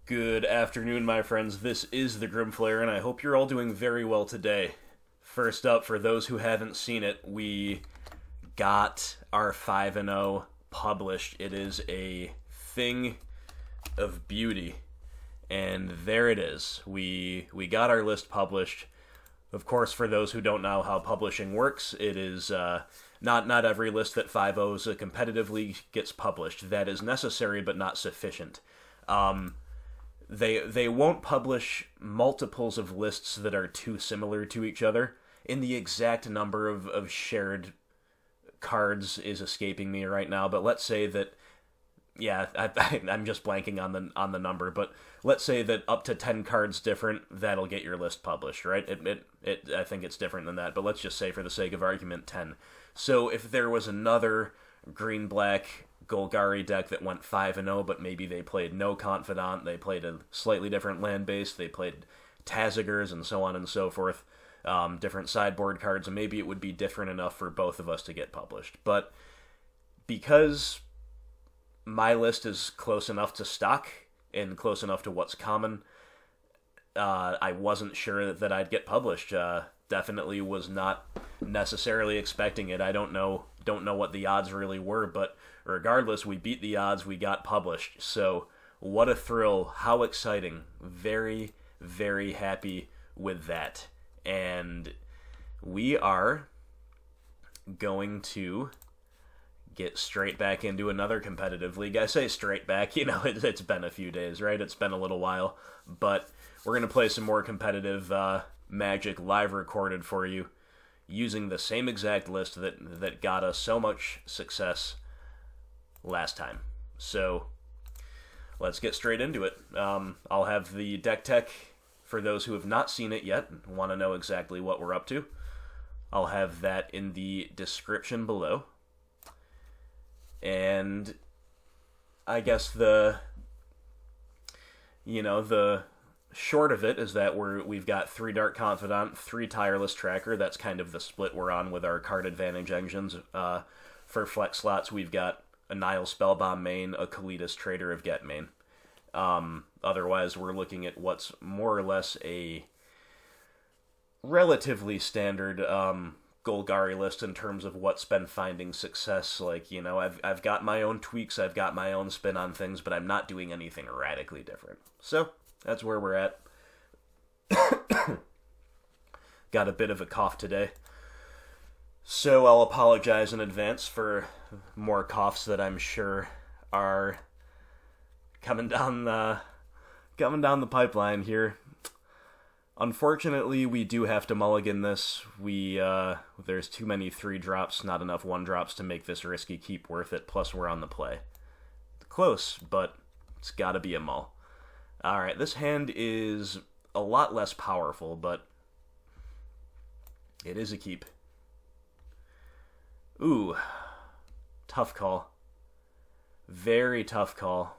Good afternoon, my friends. This is the Grimflayer, and I hope you're all doing very well today. First up, for those who haven't seen it, we got our 5-0 published. It is a thing of beauty, and there it is. We got our list published. Of course, for those who don't know how publishing works, it is not every list that 5-0s competitively gets published. That is necessary, but not sufficient. They won't publish multiples of lists that are too similar to each other. In the exact number of shared cards is escaping me right now, but let's say that, yeah, I'm just blanking on the number, but let's say that up to 10 cards different, that'll get your list published, right? I think it's different than that, but let's just say for the sake of argument 10. So if there was another green-black Golgari deck that went 5-0, but maybe they played no Confidant, they played a slightly different land base, they played Tazigers and so on and so forth, different sideboard cards, and maybe it would be different enough for both of us to get published. But because my list is close enough to stock and close enough to what's common, I wasn't sure that I'd get published. Definitely was not necessarily expecting it. I don't know what the odds really were, but regardless, we beat the odds, we got published. So what a thrill, how exciting. Very, very happy with that. And we are going to get straight back into another competitive league. I say straight back, it's been a few days, right? It's been a little while, but we're going to play some more competitive Magic live recorded for you using the same exact list that got us so much success last time. So let's get straight into it. I'll have the deck tech for those who have not seen it yet and want to know exactly what we're up to. I'll have that in the description below. And I guess the short of it is that we've got 3 Dark Confidant, 3 Tireless Tracker. That's kind of the split we're on with our card advantage engines. For flex slots, we've got a Nile Spellbomb main, a Kalitas Trader of Get main. Otherwise, we're looking at what's more or less a relatively standard Golgari list in terms of what's been finding success. I've got my own tweaks, I've got my own spin on things, but I'm not doing anything radically different. So that's where we're at. Got a bit of a cough today, so I'll apologize in advance for more coughs that I'm sure are coming down the pipeline here. Unfortunately, we do have to mulligan this. There's too many 3-drops, not enough 1-drops to make this risky keep worth it, plus we're on the play. Close, but it's gotta be a mull. Alright, this hand is a lot less powerful, but it is a keep. Ooh, tough call. Very tough call.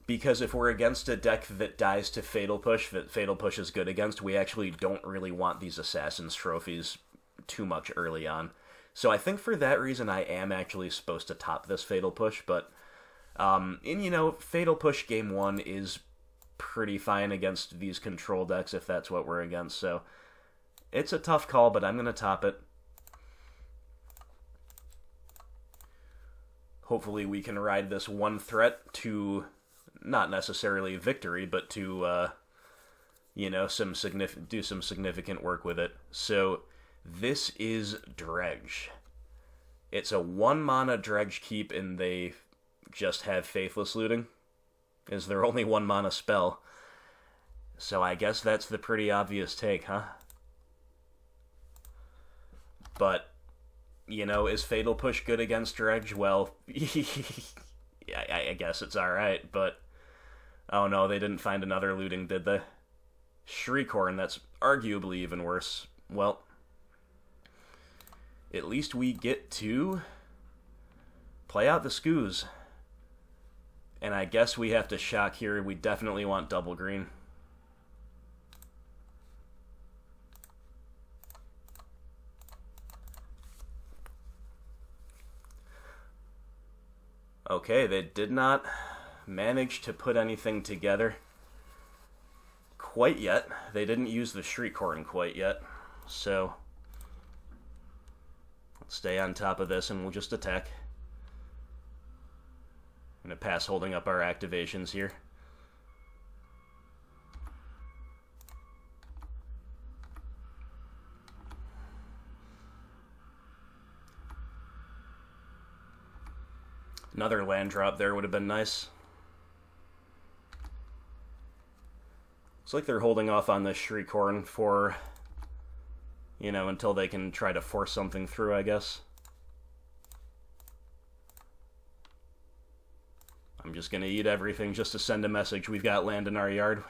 Because if we're against a deck that dies to Fatal Push, that Fatal Push is good against, we actually don't really want these Assassin's Trophies too much early on. So I think for that reason I am actually supposed to top this Fatal Push, but Fatal Push game 1 is pretty fine against these control decks if that's what we're against, so it's a tough call, but I'm going to top it. Hopefully we can ride this one threat to not necessarily victory, but to, do some significant work with it. So this is Dredge. It's a 1-mana Dredge keep, and they just have Faithless Looting. Is their only 1-mana spell. So I guess that's the pretty obvious take, huh? But, is Fatal Push good against Dredge? Well, yeah, I guess it's alright, but oh no, they didn't find another looting, did they? Shriekhorn, that's arguably even worse. Well, at least we get to play out the Skoos. And I guess we have to shock here. We definitely want double green. Okay, they did not managed to put anything together quite yet. They didn't use the Shriekhorn quite yet, so let's stay on top of this and we'll just attack. I'm going to pass holding up our activations here. Another land drop there would have been nice. Looks like they're holding off on the Shriekhorn for, you know, until they can try to force something through, I guess. I'm just gonna eat everything just to send a message. We've got land in our yard.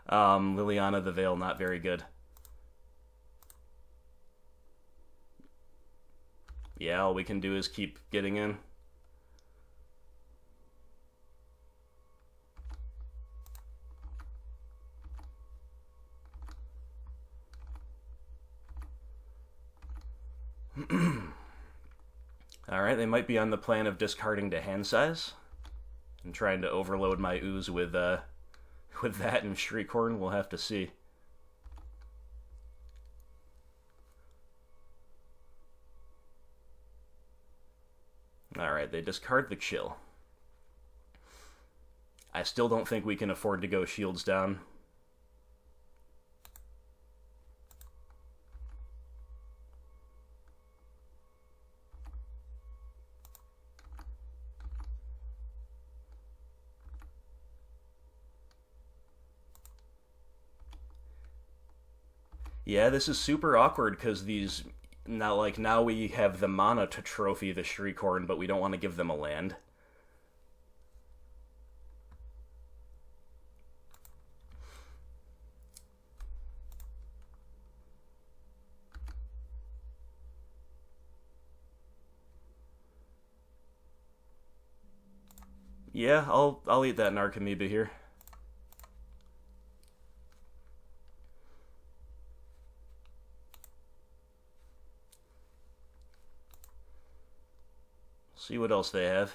Liliana the Veil, not very good. Yeah, all we can do is keep getting in. Alright, they might be on the plan of discarding to hand size and trying to overload my ooze with that and Shriekhorn. We'll have to see. Alright, they discard the chill. I still don't think we can afford to go shields down. Yeah, this is super awkward because these now we have the mana to trophy the Shriekhorn, but we don't want to give them a land. Yeah, I'll eat that Narcomoeba here. See what else they have.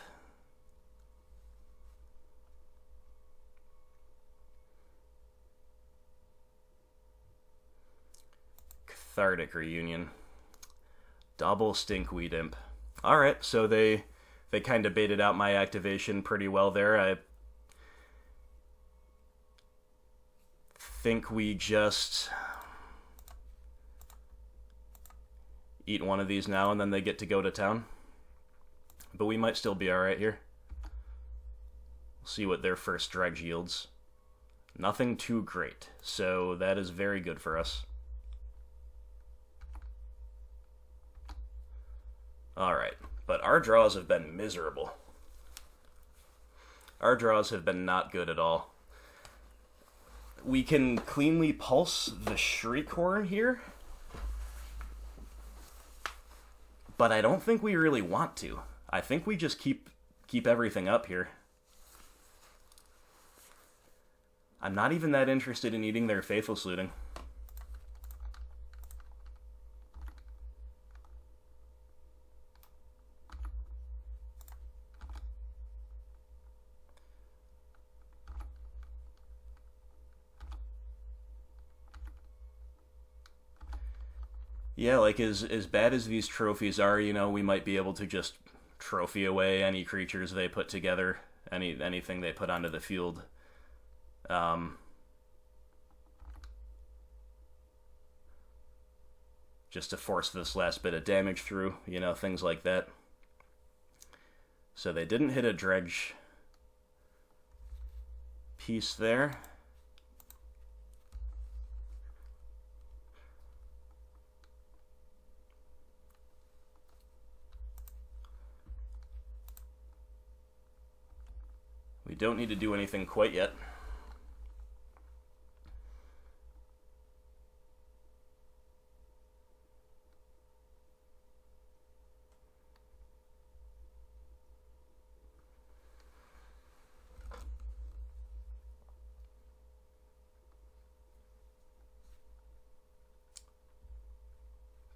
Cathartic Reunion. Double Stinkweed Imp. Alright, so they kind of baited out my activation pretty well there. I think we just eat one of these now and then they get to go to town. But we might still be alright here. We'll see what their first Dredge yields. Nothing too great, so that is very good for us. Alright, but our draws have been miserable. Our draws have been not good at all. We can cleanly pulse the Shriekhorn here, but I don't think we really want to. I think we just keep everything up here. I'm not even that interested in eating their Faithless Looting. Yeah, like as bad as these trophies are, you know, we might be able to just trophy away any creatures they put together, anything they put onto the field. Just to force this last bit of damage through, you know, things like that. So they didn't hit a Dredge piece there. We don't need to do anything quite yet.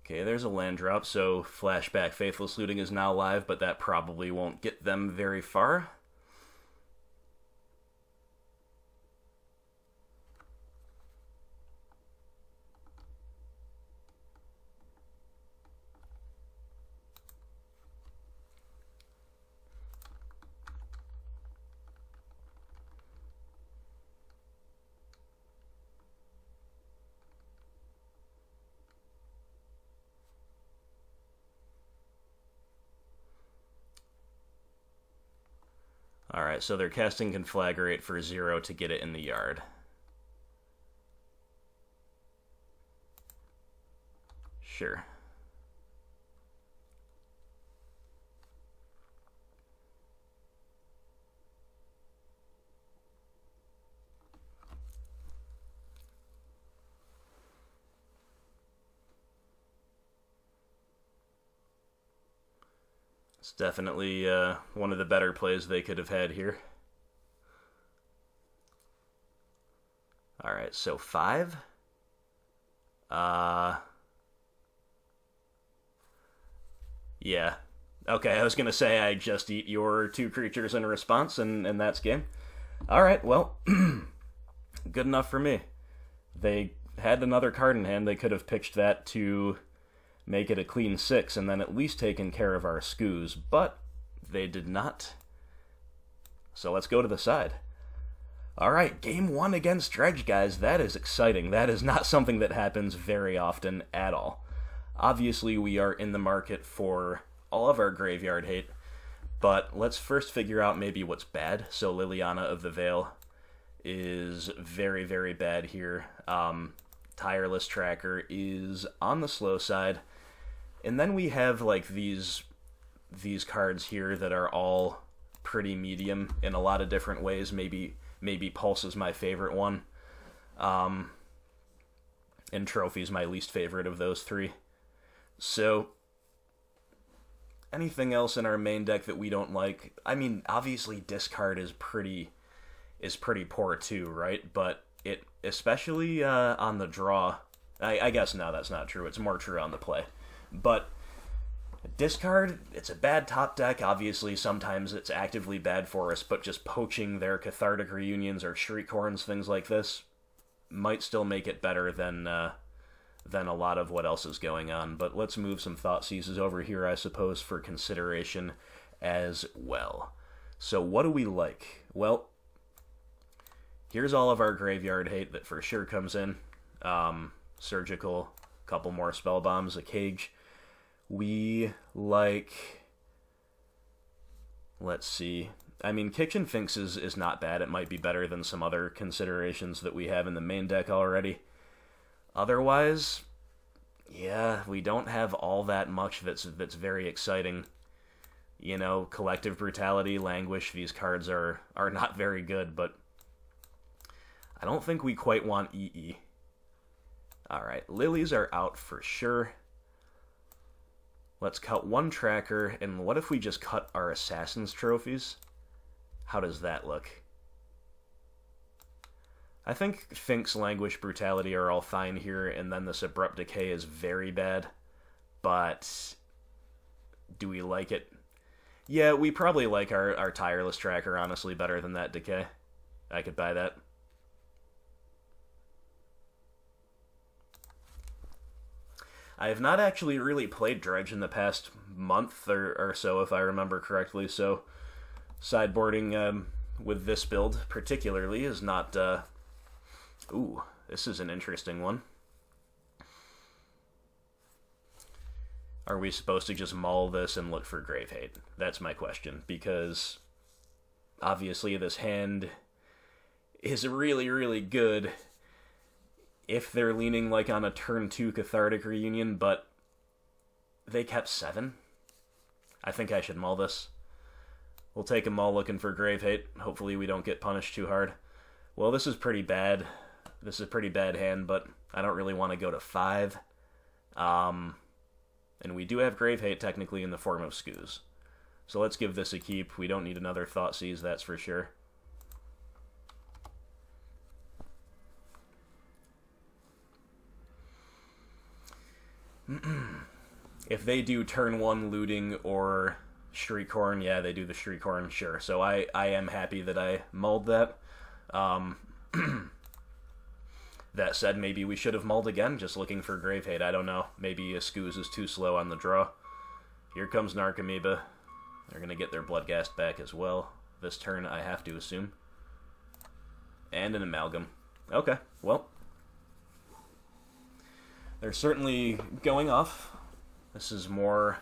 Okay, there's a land drop, so Flashback Faithless Looting is now live, but that probably won't get them very far. Alright, so they're casting Conflagrate for 0 to get it in the yard. Sure. It's definitely one of the better plays they could have had here. Alright, so 5. Yeah. Okay, I was going to say I just eat your 2 creatures in response, and that's game. Alright, well, good enough for me. They had another card in hand. They could have pitched that to make it a clean 6 and then at least taken care of our scoos, but they did not. So let's go to the side. Alright, game 1 against Dredge, guys. That is exciting. That is not something that happens very often at all. Obviously, we are in the market for all of our graveyard hate, but let's first figure out maybe what's bad. So Liliana of the Veil is very, very bad here. Tireless Tracker is on the slow side. And then we have like these cards here that are all pretty medium in a lot of different ways. Maybe Pulse is my favorite one. And Trophy's my least favorite of those 3. So, anything else in our main deck that we don't like? I mean, obviously Discard is pretty poor too, right? But it, especially on the draw, I guess no, that's not true. It's more true on the play. But Discard, it's a bad top deck. Obviously, sometimes it's actively bad for us, but just poaching their Cathartic Reunions or Shriekhorns, things like this, might still make it better than a lot of what else is going on. But let's move some Thoughtseizes over here, I suppose, for consideration as well. So what do we like? Well, here's all of our graveyard hate that for sure comes in. Surgical, a couple more spell bombs, a cage. We like, let's see. I mean, Kitchen Finks is not bad. It might be better than some other considerations that we have in the main deck already. Otherwise, yeah, we don't have all that much that's very exciting. You know, Collective Brutality, Languish, these cards are not very good, but I don't think we quite want EE. Alright, Lilies are out for sure. Let's cut 1 tracker, and what if we just cut our Assassin's Trophies? How does that look? I think Finks, Languish, Brutality are all fine here, and then this Abrupt Decay is very bad. But do we like it? Yeah, we probably like our Tireless Tracker, honestly, better than that Decay. I could buy that. I have not actually really played Dredge in the past month or so, if I remember correctly, so sideboarding with this build particularly is not... Ooh, this is an interesting one. Are we supposed to just maul this and look for Grave Hate? That's my question, because obviously this hand is really, really good if they're leaning like on a turn 2 Cathartic Reunion, but they kept 7. I think I should maul this. We'll take a maul looking for Grave Hate. Hopefully we don't get punished too hard. Well, this is pretty bad. This is a pretty bad hand, but I don't really want to go to 5. And we do have Grave Hate technically in the form of Scoos. So let's give this a keep. We don't need another Thoughtseize, that's for sure. If they do turn 1 looting or Shriekhorn, yeah, they do the Shriekhorn, sure. So I am happy that I mulled that. That said, maybe we should have mulled again, just looking for Grave Hate. I don't know. Maybe a Scoos is too slow on the draw. Here comes Narcomoeba. They're going to get their Bloodghast back as well. This turn, I have to assume. And an Amalgam. Okay, well. They're certainly going off. This is more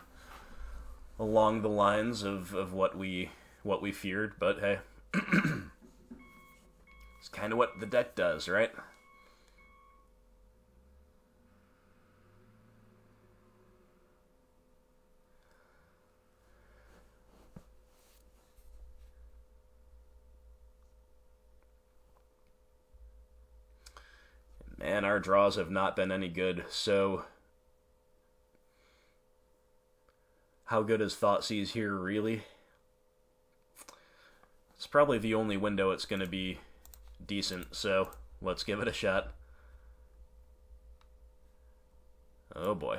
along the lines of what we what we feared, but hey. It's kind of what the deck does, right? Man, our draws have not been any good, so... How good is Thoughtseize here, really? It's probably the only window it's going to be decent, so let's give it a shot. Oh boy.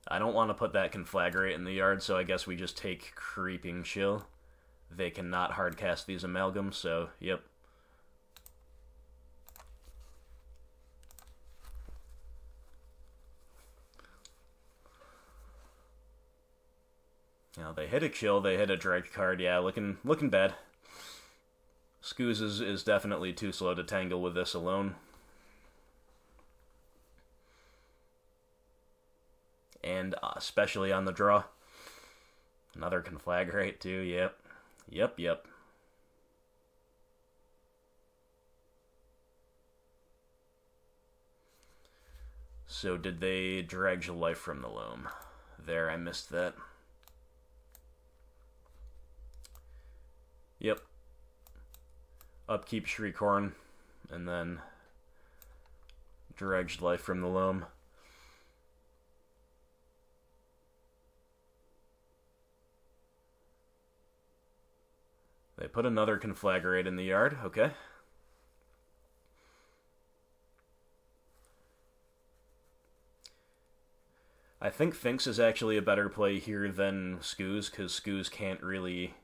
I don't want to put that Conflagrate in the yard, so I guess we just take Creeping Chill. They cannot hardcast these Amalgams, so yep. Now they hit a Chill, they hit a Dredge card, yeah, looking bad. Skoos is definitely too slow to tangle with this alone. And especially on the draw. Another Conflagrate too, yep. Yep. So did they Dredge Life from the Loam? There, I missed that. Yep. Upkeep Shriekhorn, and then Dredged Life from the Loam. They put another Conflagrate in the yard, okay. I think Finks is actually a better play here than Skoos, because Skoos can't really...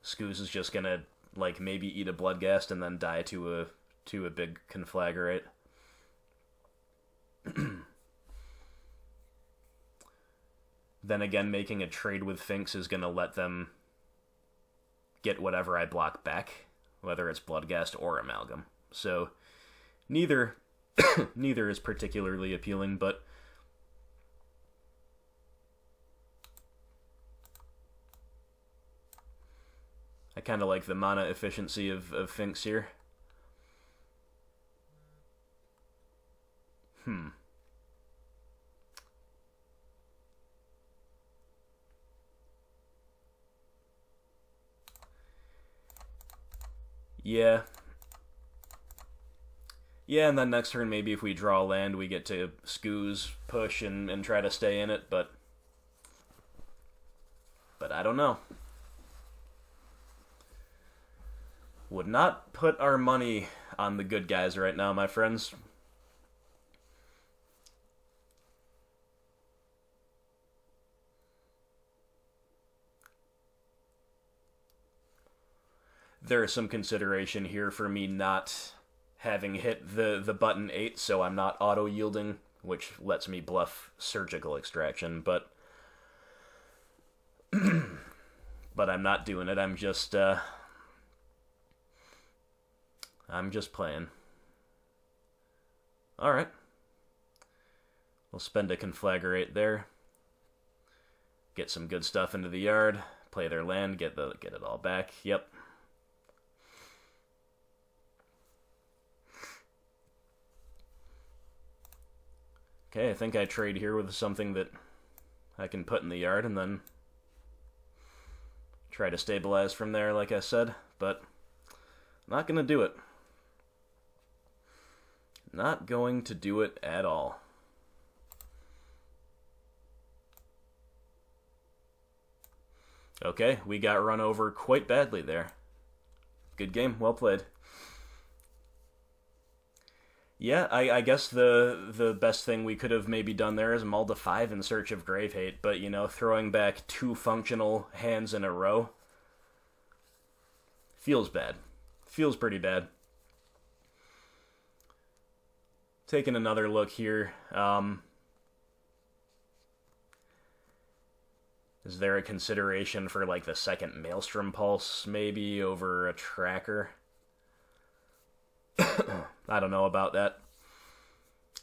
Skoos is just gonna, like, maybe eat a Bloodghast and then die to a big Conflagrate. Then again, making a trade with Finks is gonna let them get whatever I block back, whether it's Bloodghast or Amalgam. So, neither is particularly appealing, but... I kind of like the mana efficiency of Finks here. Yeah. Yeah, and then next turn, maybe if we draw land, we get to Skoos, push, and try to stay in it, but I don't know. Would not put our money on the good guys right now, my friends. There is some consideration here for me not having hit the button 8, so I'm not auto-yielding, which lets me bluff Surgical Extraction, but I'm not doing it. I'm just playing. Alright. We'll spend a Conflagrate there. Get some good stuff into the yard. Play their land, get it all back. Yep. Okay, I think I trade here with something that I can put in the yard and then try to stabilize from there, like I said, but I'm not going to do it. Not going to do it at all. Okay, we got run over quite badly there. Good game, well played. Yeah, I guess the best thing we could have maybe done there is mull to 5 in search of Grave Hate, but, you know, throwing back 2 functional hands in a row feels bad. Feels pretty bad. Taking another look here. Is there a consideration for, like, the second Maelstrom Pulse, maybe, over a Tracker? I don't know about that.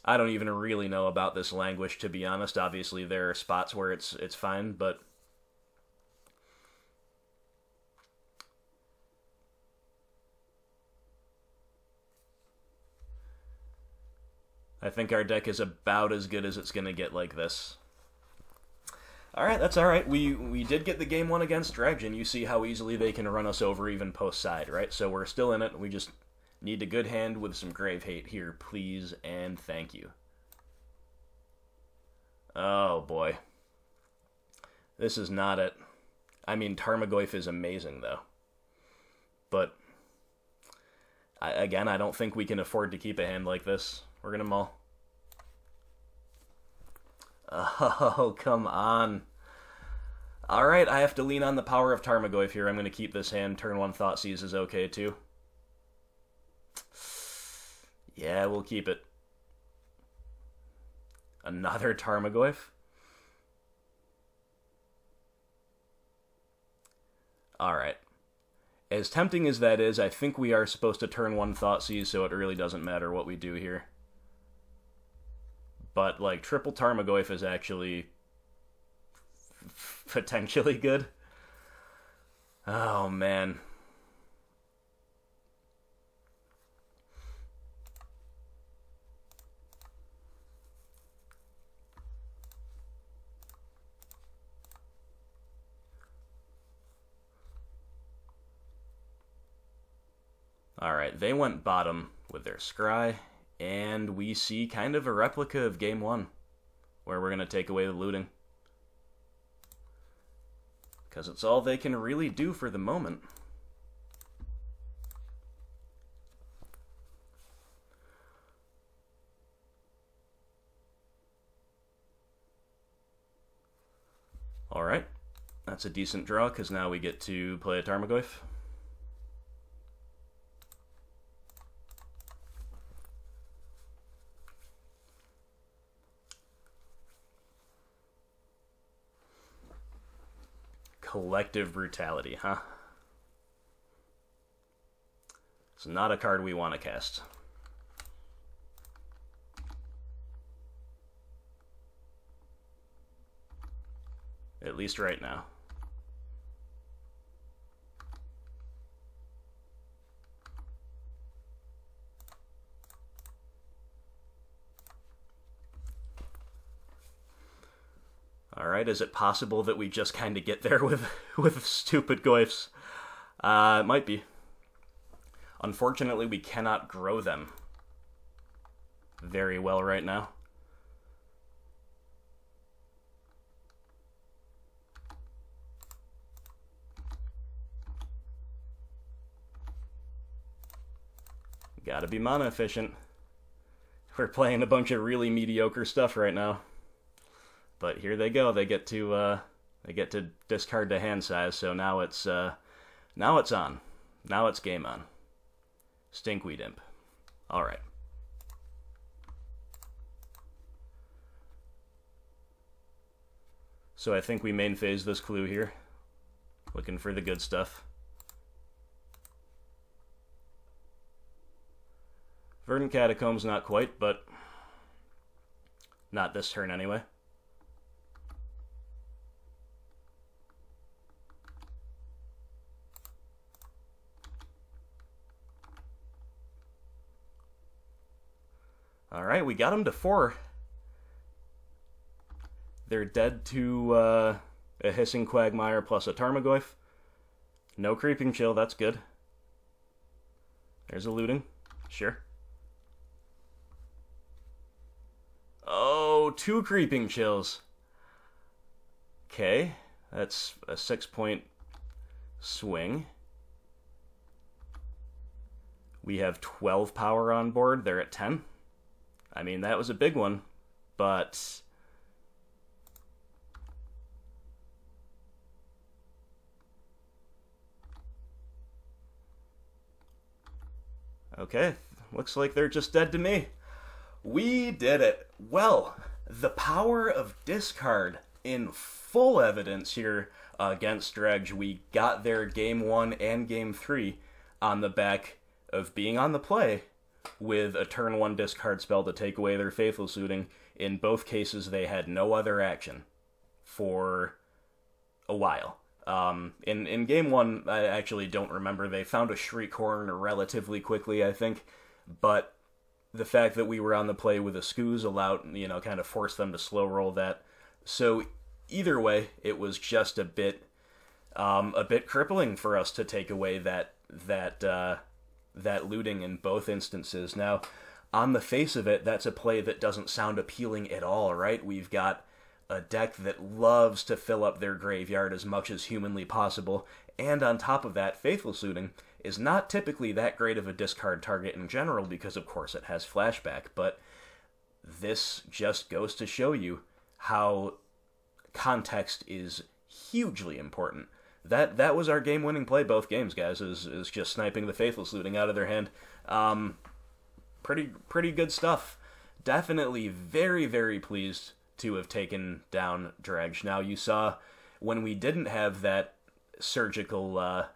I don't even really know about this language, to be honest. Obviously, there are spots where it's fine, but I think our deck is about as good as it's going to get like this. Alright, that's alright. We did get the game one against Dredge, and you see how easily they can run us over even post-side, right? So we're still in it. We just need a good hand with some grave hate here, please, and thank you. Oh, boy. This is not it. I mean, Tarmogoyf is amazing, though. But, again, I don't think we can afford to keep a hand like this. We're gonna mull. Oh, come on. Alright, I have to lean on the power of Tarmogoyf here. I'm going to keep this hand. Turn 1 Thoughtseize is okay, too. Yeah, we'll keep it. Another Tarmogoyf? Alright. As tempting as that is, I think we are supposed to turn 1 Thoughtseize, so it really doesn't matter what we do here. But, like, triple Tarmogoyf is actually potentially good. Oh, man. Alright, they went bottom with their Scry. And we see kind of a replica of Game 1, where we're going to take away the looting. Because it's all they can really do for the moment. Alright, that's a decent draw, because now we get to play a Tarmogoyf. Collective Brutality, huh? It's not a card we want to cast. At least right now. Alright, is it possible that we just kind of get there with stupid Goyfs? It might be. Unfortunately, we cannot grow them very well right now. Gotta be mana efficient. We're playing a bunch of really mediocre stuff right now. But here they go. They get to discard the hand size. So now it's on. Now it's game on. Stinkweed Imp. All right. So I think we main phase this clue here. Looking for the good stuff. Verdant Catacombs, not quite, but not this turn anyway. Alright, we got them to 4. They're dead to a Hissing Quagmire plus a Tarmogoyf. No Creeping Chill, that's good. There's a looting. Sure. Oh, 2 Creeping Chills. Okay, that's a 6-point swing. We have 12 power on board. They're at 10. I mean, that was a big one, but okay, looks like they're just dead to me. We did it. Well, the power of discard in full evidence here against Dredge. We got their Game 1 and Game 3 on the back of being on the play with a turn 1 discard spell to take away their Faithless Looting. In both cases, they had no other action for a while. In Game 1, I actually don't remember. They found a Shriekhorn relatively quickly, I think. But the fact that we were on the play with a Skoos allowed, kind of forced them to slow roll that. So either way, it was just a bit crippling for us to take away that looting in both instances. Now, on the face of it, that's a play that doesn't sound appealing at all, right? We've got a deck that loves to fill up their graveyard as much as humanly possible, and on top of that, Faithless Looting is not typically that great of a discard target in general because, of course, it has flashback, but this just goes to show you how context is hugely important. That was our game-winning play both games, guys, is just sniping the Faithless Looting out of their hand. Pretty good stuff. Definitely very, very pleased to have taken down Dredge. Now, you saw when we didn't have that surgical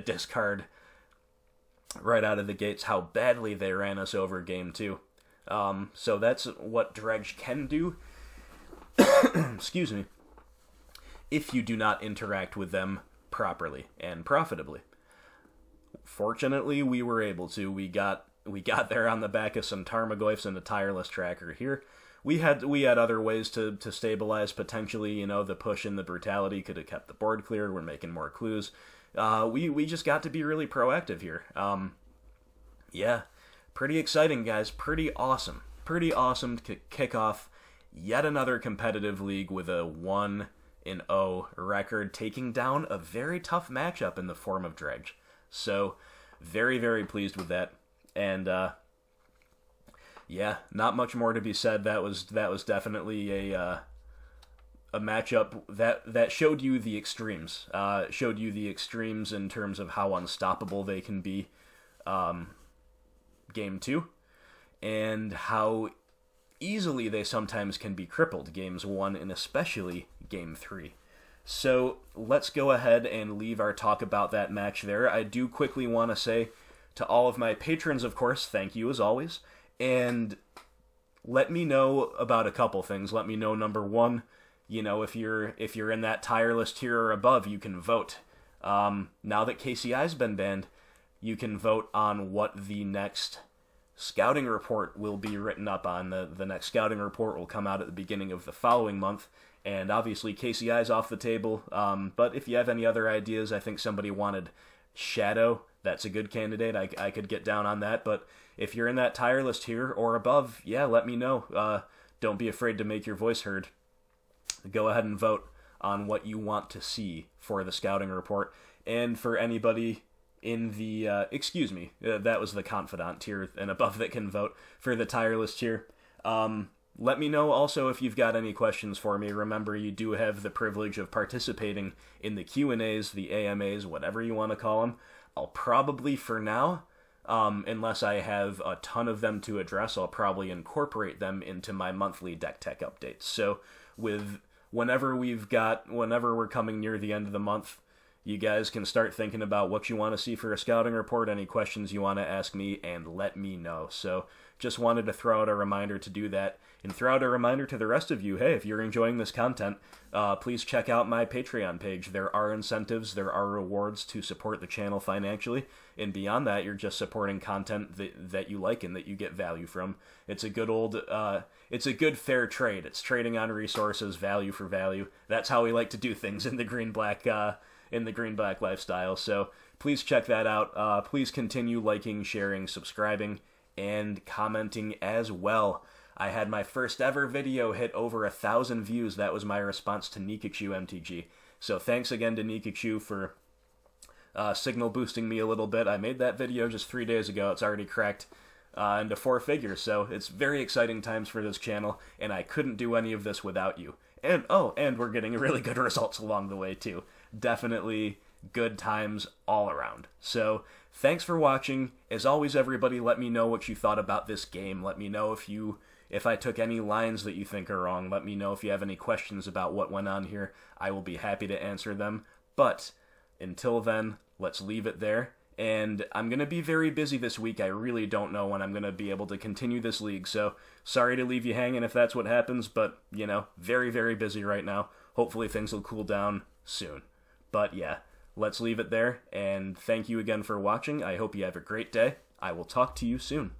discard right out of the gates how badly they ran us over game 2. So that's what Dredge can do. Excuse me. If you do not interact with them properly and profitably. Fortunately, we were able to. We got there on the back of some Tarmogoyfs and a Tireless Tracker here. We had other ways to stabilize potentially. The push and the brutality could have kept the board clear. We're making more clues. We just got to be really proactive here. Yeah, pretty exciting, guys. Pretty awesome. Pretty awesome to kick off yet another competitive league with a 1-0 record, taking down a very tough matchup in the form of Dredge. So, very, very pleased with that. And, yeah, not much more to be said. That was definitely a matchup that showed you the extremes. Showed you the extremes in terms of how unstoppable they can be, game 2, and how easily they sometimes can be crippled, games 1 and especially game 3. So let's go ahead and leave our talk about that match there. I do quickly want to say to all of my patrons, of course, thank you as always, and let me know about a couple things. Let me know, number one, if you're in that tireless tier or above, you can vote. Now that KCI's been banned, you can vote on what the next scouting report will be written up on. The next scouting report will come out at the beginning of the following month, and obviously KCI's off the table, but if you have any other ideas, I think somebody wanted Shadow. That's a good candidate. I could get down on that, but if you're in that tireless tier or above, yeah, let me know. Don't be afraid to make your voice heard. Go ahead and vote on what you want to see for the scouting report. And for anybody in the, that was the Confidant tier and above that can vote for the tireless tier. Let me know also if you've got any questions for me. Remember, you do have the privilege of participating in the Q&As, the AMAs, whatever you want to call them. I'll probably, for now, unless I have a ton of them to address, I'll probably incorporate them into my monthly deck tech updates. So whenever we're coming near the end of the month, you guys can start thinking about what you want to see for a scouting report, any questions you want to ask me, and let me know. So just wanted to throw out a reminder to do that, and throw out a reminder to the rest of you, hey, if you're enjoying this content, please check out my Patreon page. There are incentives, there are rewards to support the channel financially, and beyond that, you're just supporting content that you like and that you get value from. It's a good fair trade. It's trading on resources, value for value. That's how we like to do things in the green-black lifestyle. So please check that out. Please continue liking, sharing, subscribing, and commenting as well. I had my first ever video hit over 1,000 views. That was my response to Nikachu MTG. So thanks again to Nikachu for signal boosting me a little bit. I made that video just 3 days ago. It's already cracked into 4 figures. So it's very exciting times for this channel, and I couldn't do any of this without you. And we're getting really good results along the way too. Definitely good times all around. So thanks for watching. As always, everybody, let me know what you thought about this game. Let me know if I took any lines that you think are wrong. Let me know if you have any questions about what went on here. I will be happy to answer them. But until then, let's leave it there. And I'm going to be very busy this week. I really don't know when I'm going to be able to continue this league. So sorry to leave you hanging if that's what happens. But, very, very busy right now. Hopefully things will cool down soon. But yeah, let's leave it there. And thank you again for watching. I hope you have a great day. I will talk to you soon.